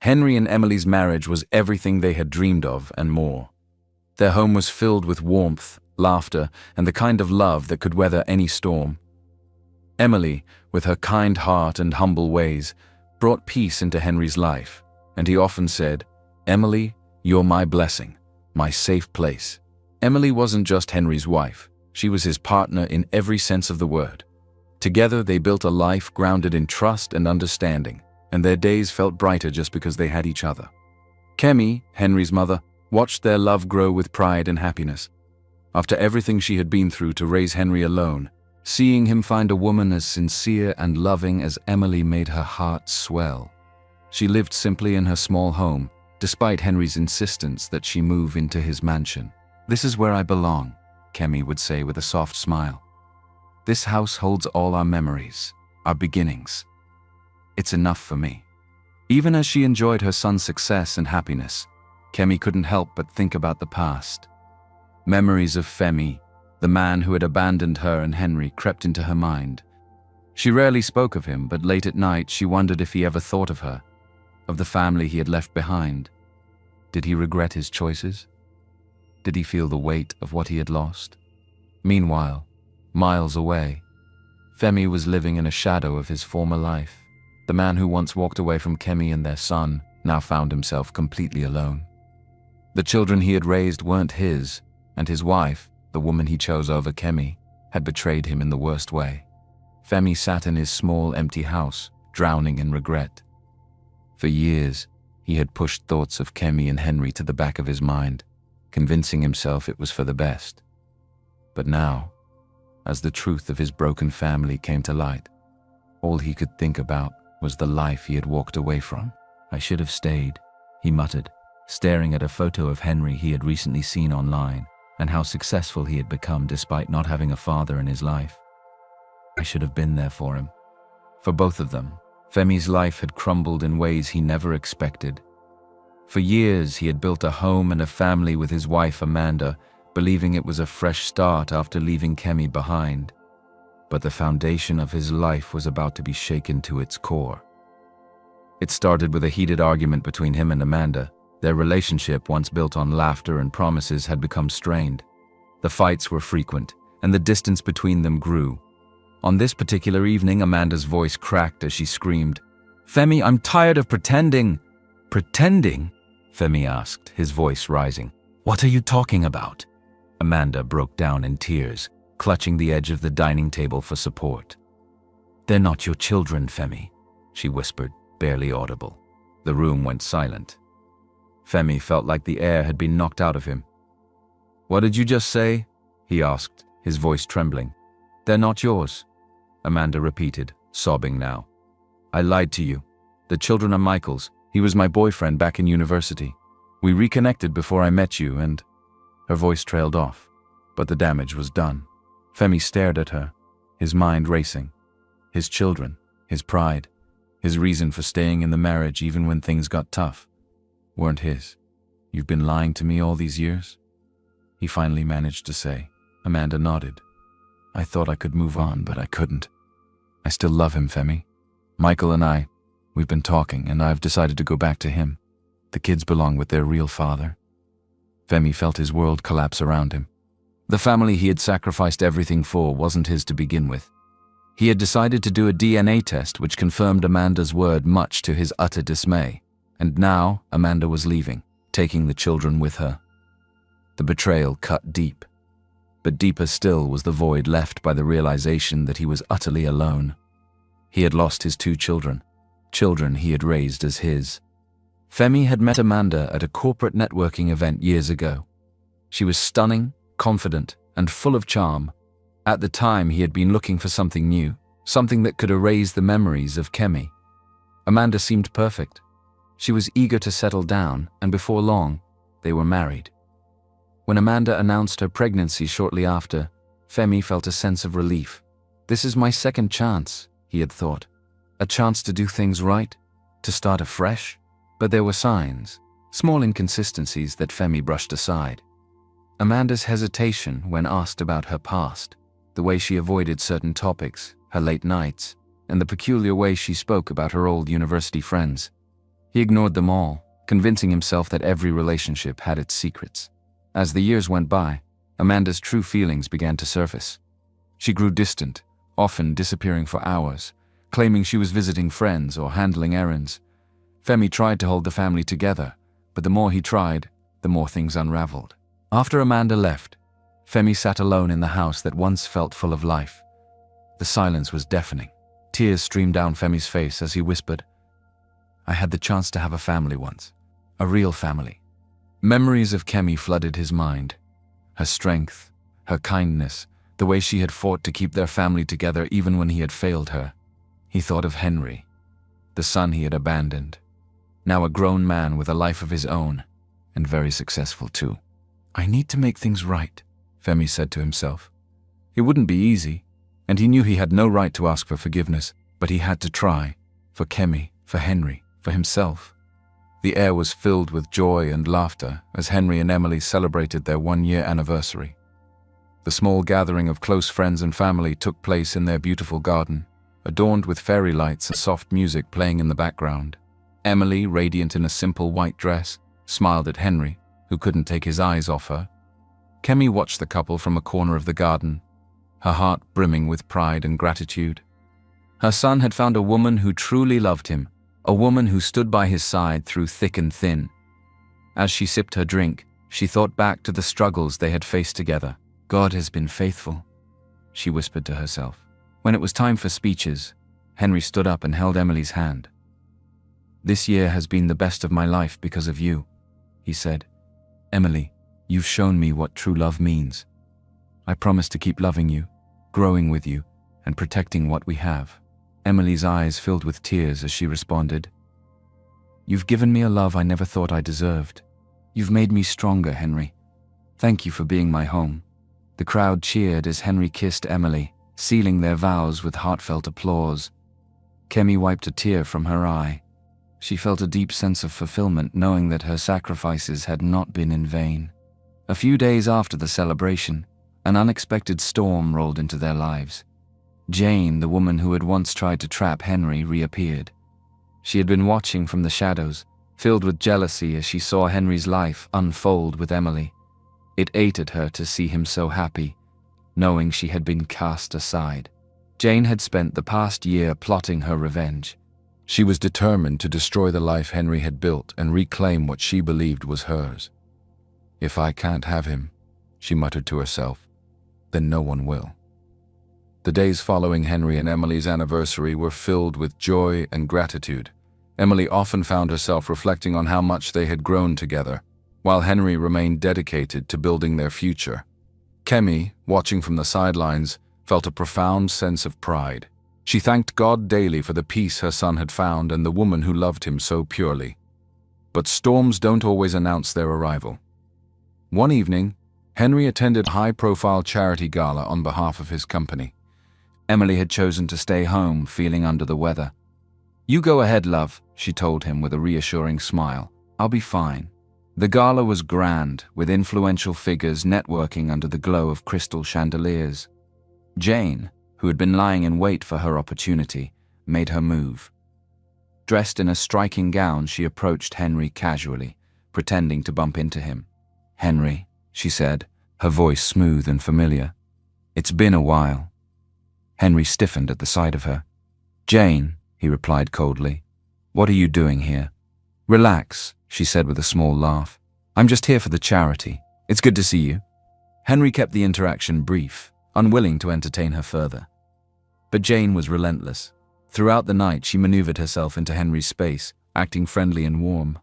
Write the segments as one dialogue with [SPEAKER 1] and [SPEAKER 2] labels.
[SPEAKER 1] Henry and Emily's marriage was everything they had dreamed of and more. Their home was filled with warmth, laughter, and the kind of love that could weather any storm. Emily, with her kind heart and humble ways, brought peace into Henry's life, and he often said, "Emily, you're my blessing, my safe place." Emily wasn't just Henry's wife, she was his partner in every sense of the word. Together they built a life grounded in trust and understanding, and their days felt brighter just because they had each other. Kemi, Henry's mother, watched their love grow with pride and happiness. After everything she had been through to raise Henry alone, seeing him find a woman as sincere and loving as Emily made her heart swell. She lived simply in her small home, despite Henry's insistence that she move into his mansion. "This is where I belong," Kemi would say with a soft smile. "This house holds all our memories, our beginnings. It's enough for me." Even as she enjoyed her son's success and happiness, Kemi couldn't help but think about the past. Memories of Femi, the man who had abandoned her and Henry, crept into her mind. She rarely spoke of him, but late at night she wondered if he ever thought of her, of the family he had left behind. Did he regret his choices? Did he feel the weight of what he had lost? Meanwhile, miles away, Femi was living in a shadow of his former life. The man who once walked away from Kemi and their son now found himself completely alone. The children he had raised weren't his, and his wife, the woman he chose over Kemi, had betrayed him in the worst way. Femi sat in his small, empty house, drowning in regret. For years, he had pushed thoughts of Kemi and Henry to the back of his mind, convincing himself it was for the best. But now, as the truth of his broken family came to light, all he could think about was the life he had walked away from. "I should have stayed," he muttered, staring at a photo of Henry he had recently seen online, and how successful he had become despite not having a father in his life. I should have been there for him. For both of them, Femi's life had crumbled in ways he never expected. For years, he had built a home and a family with his wife Amanda, believing it was a fresh start after leaving Kemi behind. But the foundation of his life was about to be shaken to its core. It started with a heated argument between him and Amanda. Their relationship, once built on laughter and promises, had become strained. The fights were frequent, and the distance between them grew. On this particular evening, Amanda's voice cracked as she screamed, "Femi, I'm tired of pretending." "Pretending?" Femi asked, his voice rising. "What are you talking about?" Amanda broke down in tears, clutching the edge of the dining table for support. "They're not your children, Femi," she whispered, barely audible. The room went silent. Femi felt like the air had been knocked out of him. "What did you just say?" he asked, his voice trembling. "They're not yours," Amanda repeated, sobbing now. "I lied to you. The children are Michael's. He was my boyfriend back in university. We reconnected before I met you and—" Her voice trailed off, but the damage was done. Femi stared at her, his mind racing. His children, his pride, his reason for staying in the marriage even when things got tough, weren't his. "You've been lying to me all these years?" he finally managed to say. Amanda nodded. "I thought I could move on, but I couldn't. I still love him, Femi. Michael and we've been talking, and I've decided to go back to him. The kids belong with their real father." Femi felt his world collapse around him. The family he had sacrificed everything for wasn't his to begin with. He had decided to do a DNA test which confirmed Amanda's word, much to his utter dismay. And now Amanda was leaving, taking the children with her. The betrayal cut deep. But deeper still was the void left by the realization that he was utterly alone. He had lost his two children, children he had raised as his. Femi had met Amanda at a corporate networking event years ago. She was stunning, confident, and full of charm. At the time, he had been looking for something new, something that could erase the memories of Kemi. Amanda seemed perfect. She was eager to settle down, and before long, they were married. When Amanda announced her pregnancy shortly after, Femi felt a sense of relief. "This is my second chance," he had thought. "A chance to do things right, to start afresh." But there were signs, small inconsistencies that Femi brushed aside. Amanda's hesitation when asked about her past, the way she avoided certain topics, her late nights, and the peculiar way she spoke about her old university friends. He ignored them all, convincing himself that every relationship had its secrets. As the years went by, Amanda's true feelings began to surface. She grew distant, often disappearing for hours, claiming she was visiting friends or handling errands. Femi tried to hold the family together, but the more he tried, the more things unraveled. After Amanda left, Femi sat alone in the house that once felt full of life. The silence was deafening. Tears streamed down Femi's face as he whispered, "I had the chance to have a family once. A real family." Memories of Kemi flooded his mind. Her strength, her kindness, the way she had fought to keep their family together even when he had failed her. He thought of Henry, the son he had abandoned, now a grown man with a life of his own, and very successful too. "I need to make things right," Femi said to himself. It wouldn't be easy, and he knew he had no right to ask for forgiveness, but he had to try, for Kemi, for Henry, for himself. The air was filled with joy and laughter as Henry and Emily celebrated their 1-year anniversary. The small gathering of close friends and family took place in their beautiful garden, adorned with fairy lights and soft music playing in the background. Emily, radiant in a simple white dress, smiled at Henry, who couldn't take his eyes off her. Kemi watched the couple from a corner of the garden, her heart brimming with pride and gratitude. Her son had found a woman who truly loved him, a woman who stood by his side through thick and thin. As she sipped her drink, she thought back to the struggles they had faced together. "God has been faithful," she whispered to herself. When it was time for speeches, Henry stood up and held Emily's hand. "This year has been the best of my life because of you," he said. "Emily, you've shown me what true love means. I promise to keep loving you, growing with you, and protecting what we have." Emily's eyes filled with tears as she responded, "You've given me a love I never thought I deserved. You've made me stronger, Henry. Thank you for being my home." The crowd cheered as Henry kissed Emily, sealing their vows with heartfelt applause. Kemi wiped a tear from her eye. She felt a deep sense of fulfillment knowing that her sacrifices had not been in vain. A few days after the celebration, an unexpected storm rolled into their lives. Jane, the woman who had once tried to trap Henry, reappeared. She had been watching from the shadows, filled with jealousy as she saw Henry's life unfold with Emily. It ate at her to see him so happy, knowing she had been cast aside. Jane had spent the past year plotting her revenge. She was determined to destroy the life Henry had built and reclaim what she believed was hers. "If I can't have him," she muttered to herself, "then no one will." The days following Henry and Emily's anniversary were filled with joy and gratitude. Emily often found herself reflecting on how much they had grown together, while Henry remained dedicated to building their future. Kemi, watching from the sidelines, felt a profound sense of pride. She thanked God daily for the peace her son had found and the woman who loved him so purely. But storms don't always announce their arrival. One evening, Henry attended a high-profile charity gala on behalf of his company. Emily had chosen to stay home, feeling under the weather. "You go ahead, love," she told him with a reassuring smile. "I'll be fine." The gala was grand, with influential figures networking under the glow of crystal chandeliers. Jane, who had been lying in wait for her opportunity, made her move. Dressed in a striking gown, she approached Henry casually, pretending to bump into him. "Henry," she said, her voice smooth and familiar. "It's been a while." Henry stiffened at the sight of her. "Jane," he replied coldly, "what are you doing here?" "Relax," she said with a small laugh. "I'm just here for the charity. It's good to see you." Henry kept the interaction brief, unwilling to entertain her further. But Jane was relentless. Throughout the night, she maneuvered herself into Henry's space, acting friendly and warm.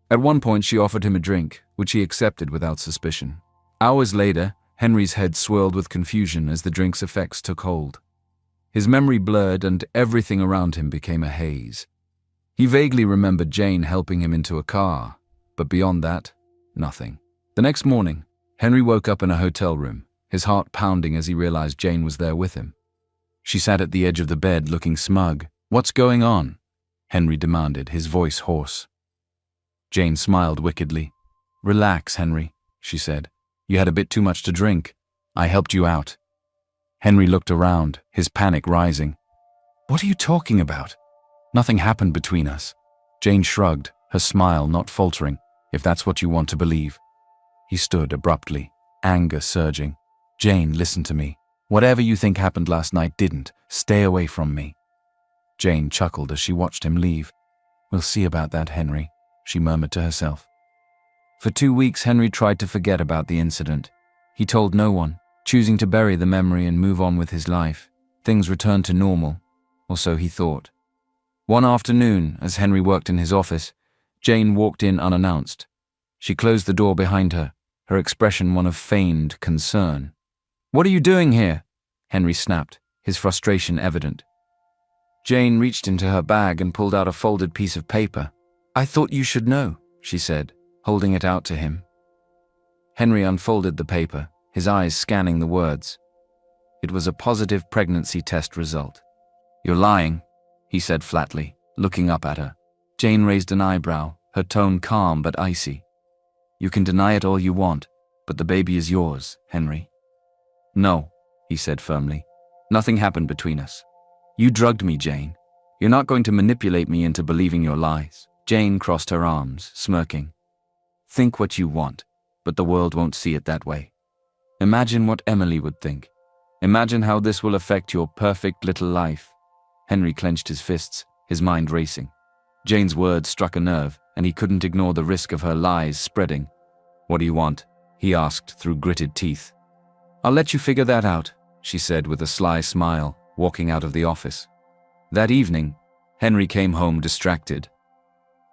[SPEAKER 1] At one point, she offered him a drink, which he accepted without suspicion. Hours later, Henry's head swirled with confusion as the drink's effects took hold. His memory blurred and everything around him became a haze. He vaguely remembered Jane helping him into a car, but beyond that, nothing. The next morning, Henry woke up in a hotel room, his heart pounding as he realized Jane was there with him. She sat at the edge of the bed looking smug. "What's going on?" Henry demanded, his voice hoarse. Jane smiled wickedly. "Relax, Henry," she said. "You had a bit too much to drink. I helped you out." Henry looked around, his panic rising. "What are you talking about? Nothing happened between us." Jane shrugged, her smile not faltering. If that's what you want to believe. He stood abruptly, anger surging. Jane, listen to me. Whatever you think happened last night didn't. Stay away from me. Jane chuckled as she watched him leave. We'll see about that, Henry, she murmured to herself. For 2 weeks, Henry tried to forget about the incident. He told no one, choosing to bury the memory and move on with his life. Things returned to normal, or so he thought. One afternoon, as Henry worked in his office, Jane walked in unannounced. She closed the door behind her, her expression one of feigned concern. What are you doing here? Henry snapped, his frustration evident. Jane reached into her bag and pulled out a folded piece of paper. I thought you should know, she said, holding it out to him. Henry unfolded the paper, his eyes scanning the words. It was a positive pregnancy test result. You're lying, he said flatly, looking up at her. Jane raised an eyebrow, her tone calm but icy. You can deny it all you want, but the baby is yours, Henry. No, he said firmly. Nothing happened between us. You drugged me, Jane. You're not going to manipulate me into believing your lies. Jane crossed her arms, smirking. Think what you want, but the world won't see it that way. Imagine what Emily would think. Imagine how this will affect your perfect little life. Henry clenched his fists, his mind racing. Jane's words struck a nerve, and he couldn't ignore the risk of her lies spreading. What do you want? He asked through gritted teeth. I'll let you figure that out, she said with a sly smile, walking out of the office. That evening, Henry came home distracted.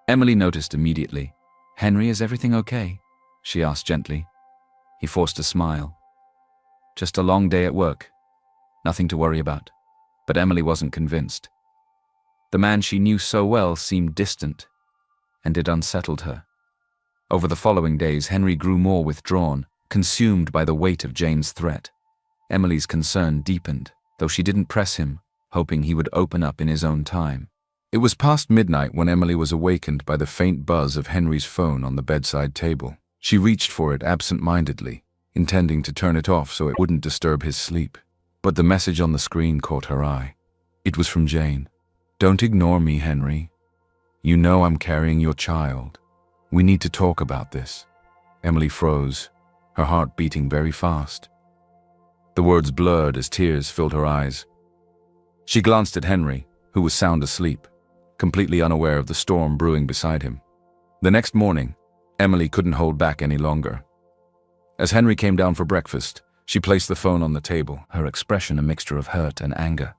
[SPEAKER 1] Emily noticed immediately. Henry, is everything okay? She asked gently. He forced a smile. Just a long day at work. Nothing to worry about. But Emily wasn't convinced. The man she knew so well seemed distant, and it unsettled her. Over the following days, Henry grew more withdrawn, consumed by the weight of Jane's threat. Emily's concern deepened, though she didn't press him, hoping he would open up in his own time. It was past midnight when Emily was awakened by the faint buzz of Henry's phone on the bedside table. She reached for it absent-mindedly, intending to turn it off so it wouldn't disturb his sleep. But the message on the screen caught her eye. It was from Jane. Don't ignore me, Henry. You know I'm carrying your child. We need to talk about this. Emily froze, her heart beating very fast. The words blurred as tears filled her eyes. She glanced at Henry, who was sound asleep, completely unaware of the storm brewing beside him. The next morning, Emily couldn't hold back any longer. As Henry came down for breakfast, she placed the phone on the table, her expression a mixture of hurt and anger.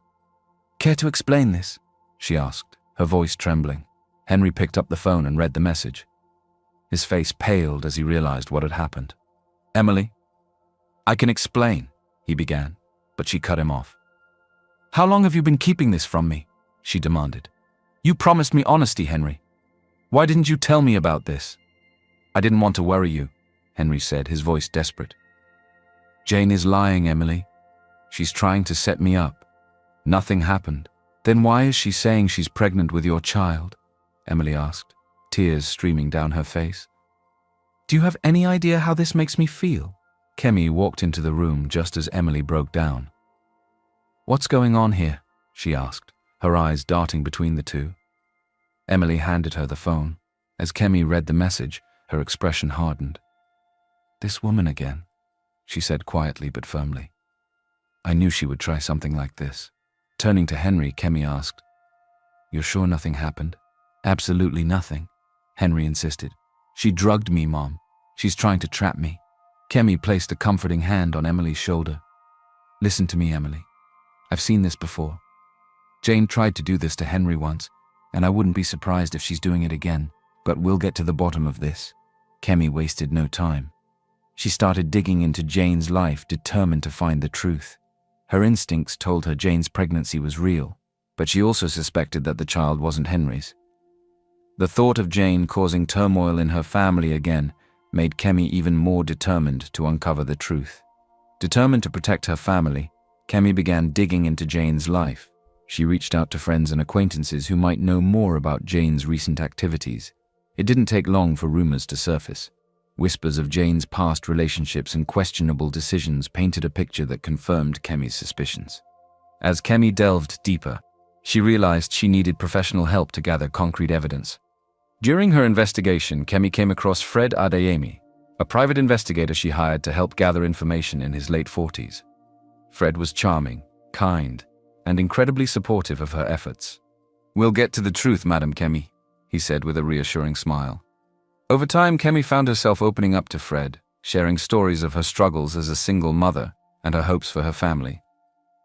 [SPEAKER 1] Care to explain this? She asked, her voice trembling. Henry picked up the phone and read the message. His face paled as he realized what had happened. Emily? I can explain, he began, but she cut him off. How long have you been keeping this from me? She demanded. You promised me honesty, Henry. Why didn't you tell me about this? I didn't want to worry you, Henry said, his voice desperate. Jane is lying, Emily. She's trying to set me up. Nothing happened. Then why is she saying she's pregnant with your child? Emily asked, tears streaming down her face. Do you have any idea how this makes me feel? Kemi walked into the room just as Emily broke down. What's going on here? She asked, her eyes darting between the two. Emily handed her the phone. As Kemi read the message, her expression hardened. This woman again, she said quietly but firmly. I knew she would try something like this. Turning to Henry, Kemi asked, You're sure nothing happened? Absolutely nothing, Henry insisted. She drugged me, Mom. She's trying to trap me. Kemi placed a comforting hand on Emily's shoulder. Listen to me, Emily. I've seen this before. Jane tried to do this to Henry once, and I wouldn't be surprised if she's doing it again, but we'll get to the bottom of this. Kemi wasted no time. She started digging into Jane's life, determined to find the truth. Her instincts told her Jane's pregnancy was real, but she also suspected that the child wasn't Henry's. The thought of Jane causing turmoil in her family again made Kemi even more determined to uncover the truth. Determined to protect her family, Kemi began digging into Jane's life. She reached out to friends and acquaintances who might know more about Jane's recent activities. It didn't take long for rumors to surface. Whispers of Jane's past relationships and questionable decisions painted a picture that confirmed Kemi's suspicions. As Kemi delved deeper, she realized she needed professional help to gather concrete evidence. During her investigation, Kemi came across Fred Adeyemi, a private investigator she hired to help gather information in his late 40s. Fred was charming, kind, and incredibly supportive of her efforts. "We'll get to the truth, Madam Kemi," he said with a reassuring smile. Over time, Kemi found herself opening up to Fred, sharing stories of her struggles as a single mother and her hopes for her family.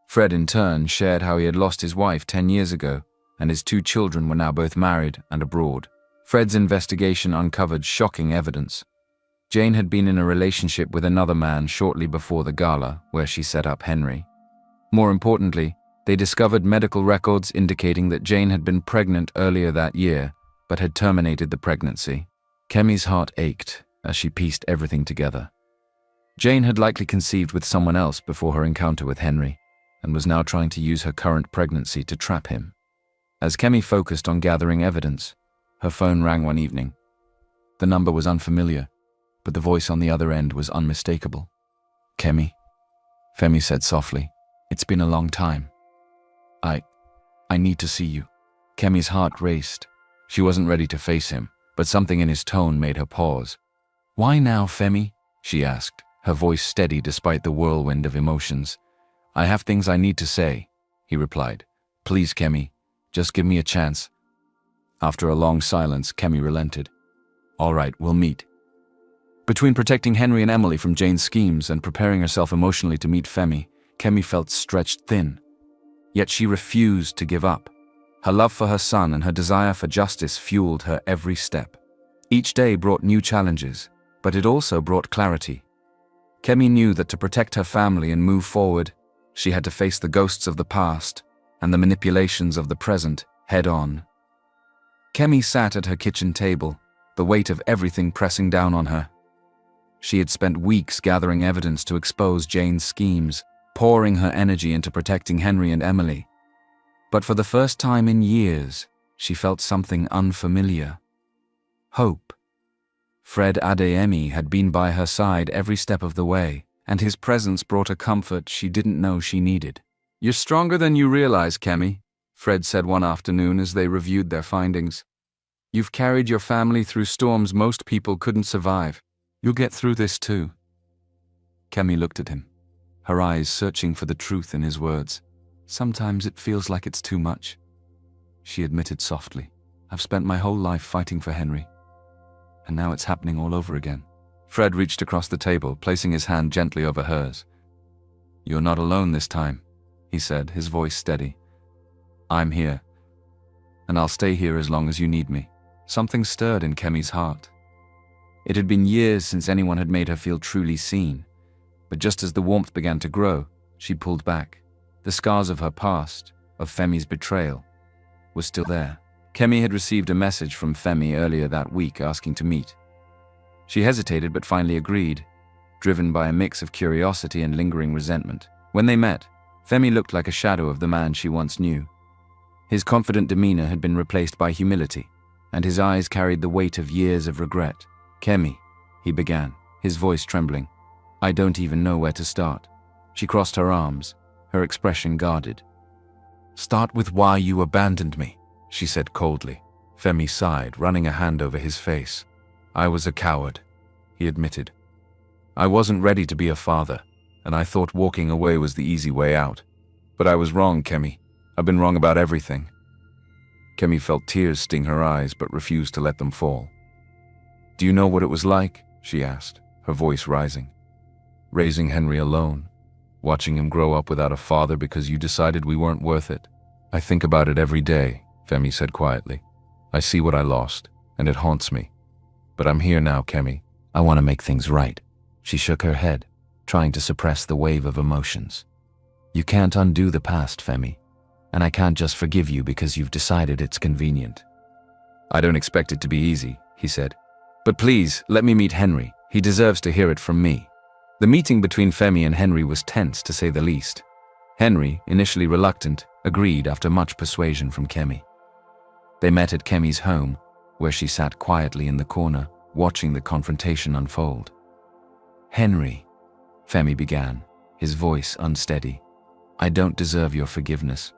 [SPEAKER 1] Fred, in turn, shared how he had lost his wife 10 years ago, and his 2 children were now both married and abroad. Fred's investigation uncovered shocking evidence. Jane had been in a relationship with another man shortly before the gala, where she set up Henry. More importantly, they discovered medical records indicating that Jane had been pregnant earlier that year, but had terminated the pregnancy. Kemi's heart ached as she pieced everything together. Jane had likely conceived with someone else before her encounter with Henry, and was now trying to use her current pregnancy to trap him. As Kemi focused on gathering evidence, her phone rang one evening. The number was unfamiliar, but the voice on the other end was unmistakable. "Kemi," Femi said softly. "It's been a long time. I need to see you." Kemi's heart raced. She wasn't ready to face him, but something in his tone made her pause. "Why now, Femi?" she asked, her voice steady despite the whirlwind of emotions. "I have things I need to say," he replied. "Please, Kemi, just give me a chance." After a long silence, Kemi relented. "All right, we'll meet." Between protecting Henry and Emily from Jane's schemes and preparing herself emotionally to meet Femi, Kemi felt stretched thin. Yet she refused to give up. Her love for her son and her desire for justice fueled her every step. Each day brought new challenges, but it also brought clarity. Kemi knew that to protect her family and move forward, she had to face the ghosts of the past and the manipulations of the present head-on. Kemi sat at her kitchen table, the weight of everything pressing down on her. She had spent weeks gathering evidence to expose Jane's schemes, pouring her energy into protecting Henry and Emily. But for the first time in years, she felt something unfamiliar. Hope. Fred Adeyemi had been by her side every step of the way, and his presence brought a comfort she didn't know she needed. "You're stronger than you realize, Kemi," Fred said one afternoon as they reviewed their findings. "You've carried your family through storms most people couldn't survive. You'll get through this too." Kemi looked at him, her eyes searching for the truth in his words. "Sometimes it feels like it's too much," she admitted softly. "I've spent my whole life fighting for Henry, and now it's happening all over again." Fred reached across the table, placing his hand gently over hers. "You're not alone this time," he said, his voice steady. "I'm here, and I'll stay here as long as you need me." Something stirred in Kemi's heart. It had been years since anyone had made her feel truly seen, but just as the warmth began to grow, she pulled back. The scars of her past, of Femi's betrayal, were still there. Kemi had received a message from Femi earlier that week asking to meet. She hesitated but finally agreed, driven by a mix of curiosity and lingering resentment. When they met, Femi looked like a shadow of the man she once knew. His confident demeanor had been replaced by humility, and his eyes carried the weight of years of regret. "Kemi," he began, his voice trembling. "I don't even know where to start." She crossed her arms, her expression guarded. "Start with why you abandoned me," she said coldly. Femi sighed, running a hand over his face. "I was a coward," he admitted. "I wasn't ready to be a father, and I thought walking away was the easy way out. But I was wrong, Kemi. I've been wrong about everything." Kemi felt tears sting her eyes but refused to let them fall. "Do you know what it was like?" she asked, her voice rising. "Raising Henry alone, watching him grow up without a father because you decided we weren't worth it." "I think about it every day," Femi said quietly. "I see what I lost, and it haunts me. But I'm here now, Kemi. I want to make things right." She shook her head, trying to suppress the wave of emotions. "You can't undo the past, Femi, and I can't just forgive you because you've decided it's convenient." "I don't expect it to be easy," he said. "But please, let me meet Henry. He deserves to hear it from me." The meeting between Femi and Henry was tense, to say the least. Henry, initially reluctant, agreed after much persuasion from Kemi. They met at Kemi's home, where she sat quietly in the corner, watching the confrontation unfold. "Henry," Femi began, his voice unsteady, "I don't deserve your forgiveness.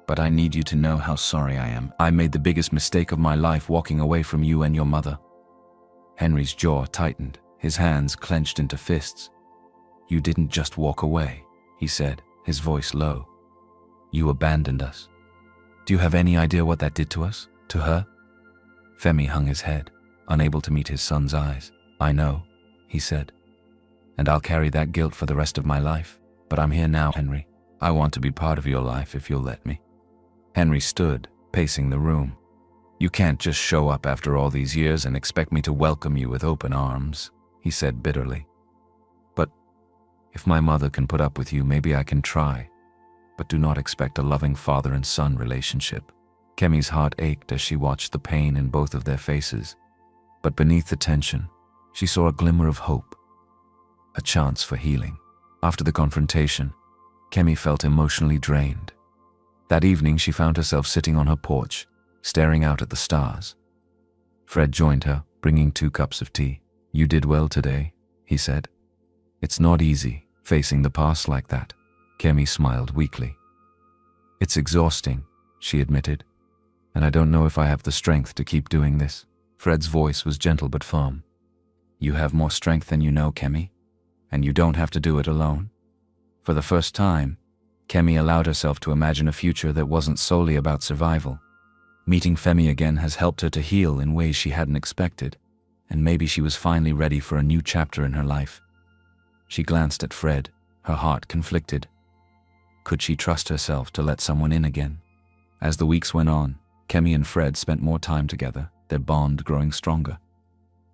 [SPEAKER 1] but I need you to know how sorry I am. I made the biggest mistake of my life walking away from you and your mother." Henry's jaw tightened, his hands clenched into fists. "You didn't just walk away," he said, his voice low. "You abandoned us. Do you have any idea what that did to us? To her?" Femi hung his head, unable to meet his son's eyes. "I know," he said, "and I'll carry that guilt for the rest of my life. But I'm here now, Henry. I want to be part of your life if you'll let me." Henry stood, pacing the room. "You can't just show up after all these years and expect me to welcome you with open arms," he said bitterly. "But if my mother can put up with you, maybe I can try. But do not expect a loving father and son relationship." Kemi's heart ached as she watched the pain in both of their faces. But beneath the tension, she saw a glimmer of hope, a chance for healing. After the confrontation, Kemi felt emotionally drained. That evening, she found herself sitting on her porch, staring out at the stars. Fred joined her, bringing 2 cups of tea. "You did well today," he said. "It's not easy, facing the past like that." Kemi smiled weakly. "It's exhausting," she admitted, "and I don't know if I have the strength to keep doing this." Fred's voice was gentle but firm. "You have more strength than you know, Kemi, and you don't have to do it alone." For the first time, Kemi allowed herself to imagine a future that wasn't solely about survival. Meeting Femi again has helped her to heal in ways she hadn't expected, and maybe she was finally ready for a new chapter in her life. She glanced at Fred, her heart conflicted. Could she trust herself to let someone in again? As the weeks went on, Kemi and Fred spent more time together, their bond growing stronger.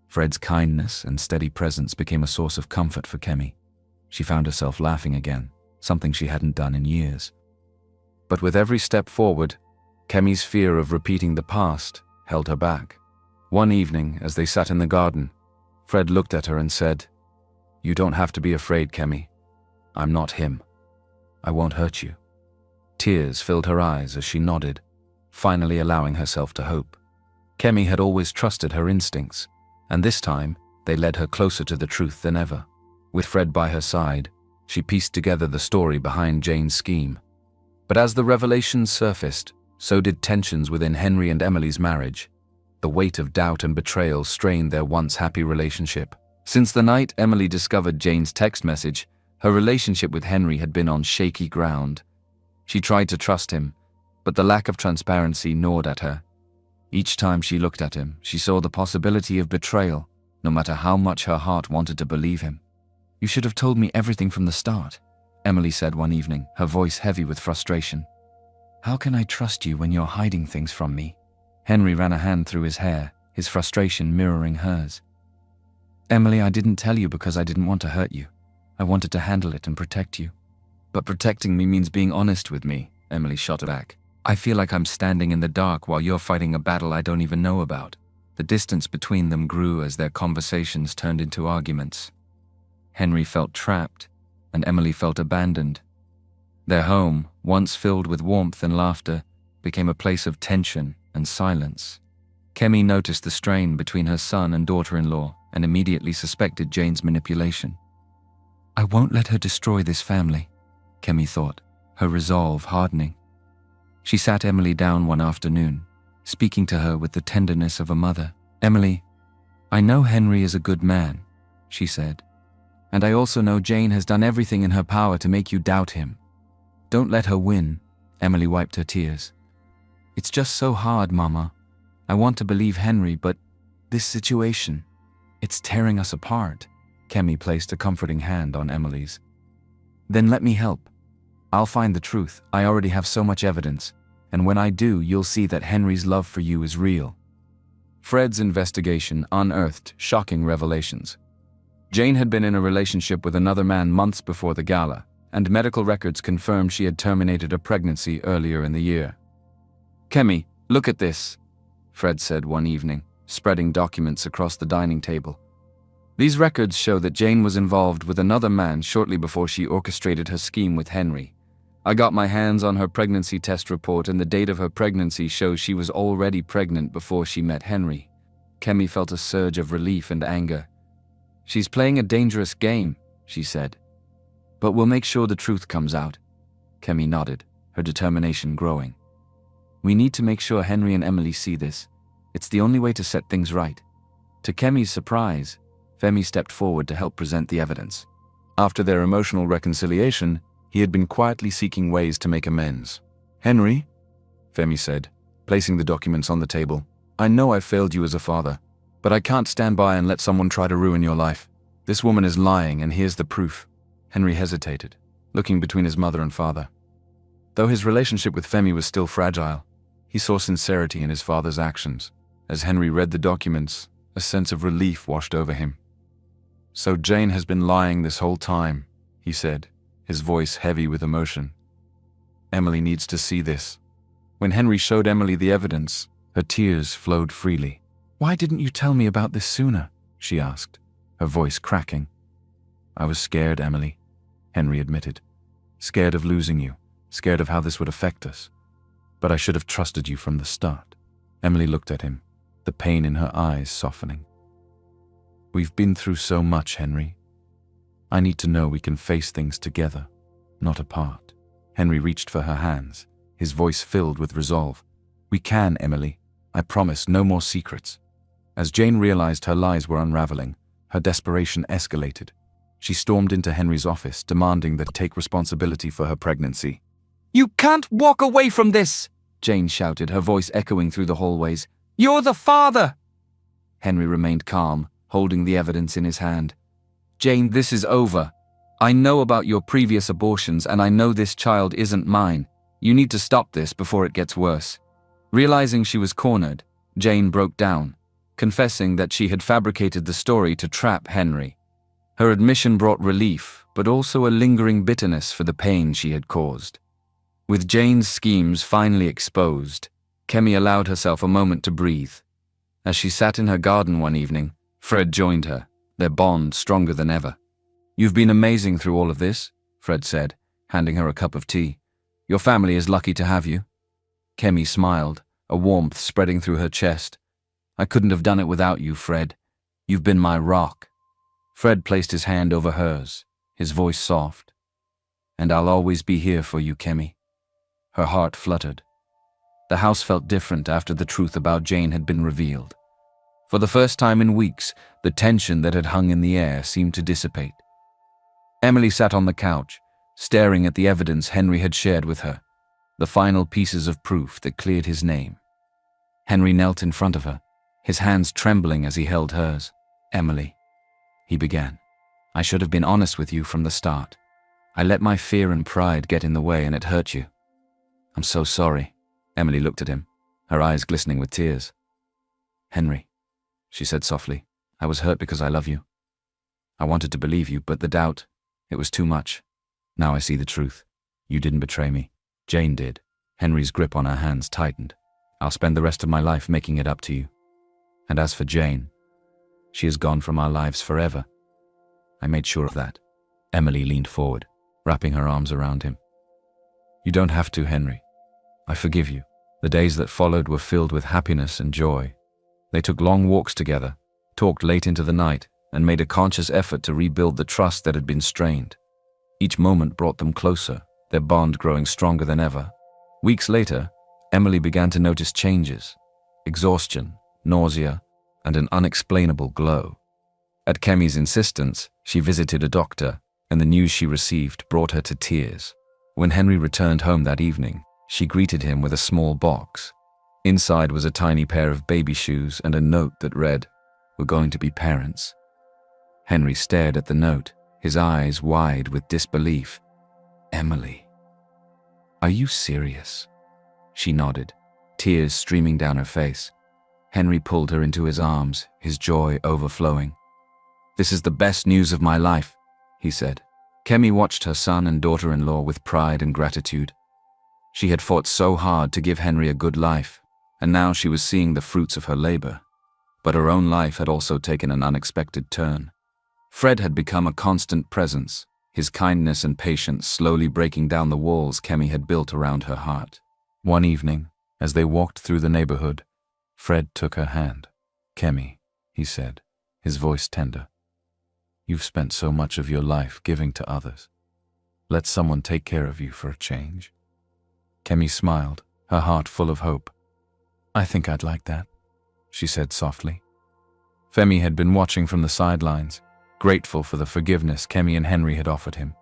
[SPEAKER 1] Fred's kindness and steady presence became a source of comfort for Kemi. She found herself laughing again, something she hadn't done in years. But with every step forward, Kemi's fear of repeating the past held her back. One evening, as they sat in the garden, Fred looked at her and said, "You don't have to be afraid, Kemi. I'm not him. I won't hurt you." Tears filled her eyes as she nodded, finally allowing herself to hope. Kemi had always trusted her instincts, and this time they led her closer to the truth than ever. With Fred by her side, she pieced together the story behind Jane's scheme. But as the revelations surfaced, so did tensions within Henry and Emily's marriage. The weight of doubt and betrayal strained their once happy relationship. Since the night Emily discovered Jane's text message, her relationship with Henry had been on shaky ground. She tried to trust him, but the lack of transparency gnawed at her. Each time she looked at him, she saw the possibility of betrayal, no matter how much her heart wanted to believe him. "You should have told me everything from the start," Emily said one evening, her voice heavy with frustration. "How can I trust you when you're hiding things from me?" Henry ran a hand through his hair, his frustration mirroring hers. "Emily, I didn't tell you because I didn't want to hurt you. I wanted to handle it and protect you." "But protecting me means being honest with me," Emily shot back. "I feel like I'm standing in the dark while you're fighting a battle I don't even know about." The distance between them grew as their conversations turned into arguments. Henry felt trapped, and Emily felt abandoned. Their home, once filled with warmth and laughter, became a place of tension and silence. Kemi noticed the strain between her son and daughter-in-law and immediately suspected Jane's manipulation. "I won't let her destroy this family," Kemi thought, her resolve hardening. She sat Emily down one afternoon, speaking to her with the tenderness of a mother. "Emily, I know Henry is a good man," she said, "and I also know Jane has done everything in her power to make you doubt him. Don't let her win." Emily wiped her tears. "It's just so hard, Mama. I want to believe Henry, but this situation, it's tearing us apart." Kemi placed a comforting hand on Emily's. "Then let me help. I'll find the truth. I already have so much evidence, and when I do, you'll see that Henry's love for you is real." Fred's investigation unearthed shocking revelations. Jane had been in a relationship with another man months before the gala, and medical records confirmed she had terminated a pregnancy earlier in the year. "Kemi, look at this," Fred said one evening, spreading documents across the dining table. "These records show that Jane was involved with another man shortly before she orchestrated her scheme with Henry. I got my hands on her pregnancy test report, and the date of her pregnancy shows she was already pregnant before she met Henry." Kemi felt a surge of relief and anger. "She's playing a dangerous game," she said. "But we'll make sure the truth comes out." Kemi nodded, her determination growing. We need to make sure Henry and Emily see this. It's the only way to set things right." To Kemi's surprise, Femi stepped forward to help present the evidence. After their emotional reconciliation, he had been quietly seeking ways to make amends. "Henry," Femi said, placing the documents on the table, "I know I failed you as a father, but I can't stand by and let someone try to ruin your life. This woman is lying, and here's the proof." Henry hesitated, looking between his mother and father. Though his relationship with Femi was still fragile, he saw sincerity in his father's actions. As Henry read the documents, a sense of relief washed over him. "So Jane has been lying this whole time," he said, his voice heavy with emotion. "Emily needs to see this." When Henry showed Emily the evidence, her tears flowed freely. "Why didn't you tell me about this sooner?" she asked, her voice cracking. "I was scared, Emily," Henry admitted. "Scared of losing you, scared of how this would affect us. But I should have trusted you from the start." Emily looked at him, the pain in her eyes softening. "We've been through so much, Henry. I need to know we can face things together, not apart." Henry reached for her hands, his voice filled with resolve. "We can, Emily. I promise, no more secrets." As Jane realized her lies were unraveling, her desperation escalated. She stormed into Henry's office, demanding that he take responsibility for her pregnancy. "You can't walk away from this!" Jane shouted, her voice echoing through the hallways. "You're the father!" Henry remained calm, holding the evidence in his hand. "Jane, this is over. I know about your previous abortions, and I know this child isn't mine. You need to stop this before it gets worse." Realizing she was cornered, Jane broke down, confessing that she had fabricated the story to trap Henry. Her admission brought relief, but also a lingering bitterness for the pain she had caused. With Jane's schemes finally exposed, Kemi allowed herself a moment to breathe. As she sat in her garden one evening, Fred joined her, their bond stronger than ever. "You've been amazing through all of this," Fred said, handing her a cup of tea. "Your family is lucky to have you." Kemi smiled, a warmth spreading through her chest. "I couldn't have done it without you, Fred. You've been my rock." Fred placed his hand over hers, his voice soft. "And I'll always be here for you, Kemi." Her heart fluttered. The house felt different after the truth about Jane had been revealed. For the first time in weeks, the tension that had hung in the air seemed to dissipate. Emily sat on the couch, staring at the evidence Henry had shared with her, the final pieces of proof that cleared his name. Henry knelt in front of her, his hands trembling as he held hers. "Emily," he began, "I should have been honest with you from the start. I let my fear and pride get in the way, and it hurt you. I'm so sorry." Emily looked at him, her eyes glistening with tears. "Henry," she said softly, "I was hurt because I love you. I wanted to believe you, but the doubt, it was too much. Now I see the truth. You didn't betray me. Jane did." Henry's grip on her hands tightened. "I'll spend the rest of my life making it up to you. And as for Jane, she is gone from our lives forever. I made sure of that." Emily leaned forward, wrapping her arms around him. "You don't have to, Henry. I forgive you." The days that followed were filled with happiness and joy. They took long walks together, talked late into the night, and made a conscious effort to rebuild the trust that had been strained. Each moment brought them closer, their bond growing stronger than ever. Weeks later, Emily began to notice changes: exhaustion, nausea, and an unexplainable glow. At Kemi's insistence, she visited a doctor, and the news she received brought her to tears. When Henry returned home that evening, she greeted him with a small box. Inside was a tiny pair of baby shoes and a note that read, "We're going to be parents." Henry stared at the note, his eyes wide with disbelief. "Emily, are you serious?" She nodded, tears streaming down her face. Henry pulled her into his arms, his joy overflowing. "This is the best news of my life," he said. Kemi watched her son and daughter-in-law with pride and gratitude. She had fought so hard to give Henry a good life, and now she was seeing the fruits of her labor. But her own life had also taken an unexpected turn. Fred had become a constant presence, his kindness and patience slowly breaking down the walls Kemi had built around her heart. One evening, as they walked through the neighborhood, Fred took her hand. "Kemi," he said, his voice tender, "you've spent so much of your life giving to others. Let someone take care of you for a change." Kemi smiled, her heart full of hope. "I think I'd like that," she said softly. Femi had been watching from the sidelines, grateful for the forgiveness Kemi and Henry had offered him.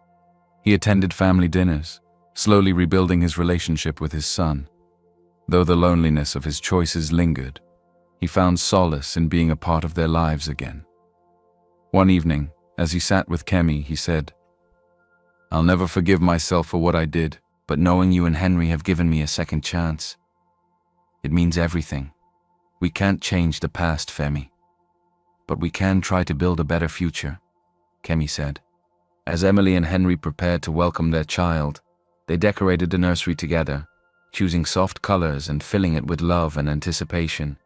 [SPEAKER 1] He attended family dinners, slowly rebuilding his relationship with his son. Though the loneliness of his choices lingered, he found solace in being a part of their lives again. One evening, as he sat with Kemi, he said, "I'll never forgive myself for what I did, but knowing you and Henry have given me a second chance, it means everything. We can't change the past, Femi, but we can try to build a better future," Kemi said. As Emily and Henry prepared to welcome their child, they decorated the nursery together, choosing soft colors and filling it with love and anticipation.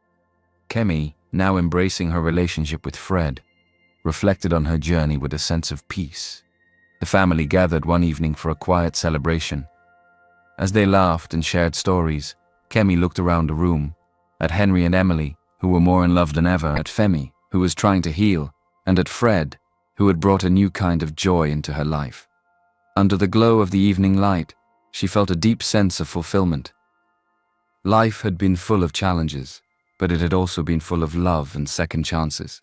[SPEAKER 1] Kemi, now embracing her relationship with Fred, reflected on her journey with a sense of peace. The family gathered one evening for a quiet celebration. As they laughed and shared stories, Kemi looked around the room, at Henry and Emily, who were more in love than ever, at Femi, who was trying to heal, and at Fred, who had brought a new kind of joy into her life. Under the glow of the evening light, she felt a deep sense of fulfillment. Life had been full of challenges, but it had also been full of love and second chances.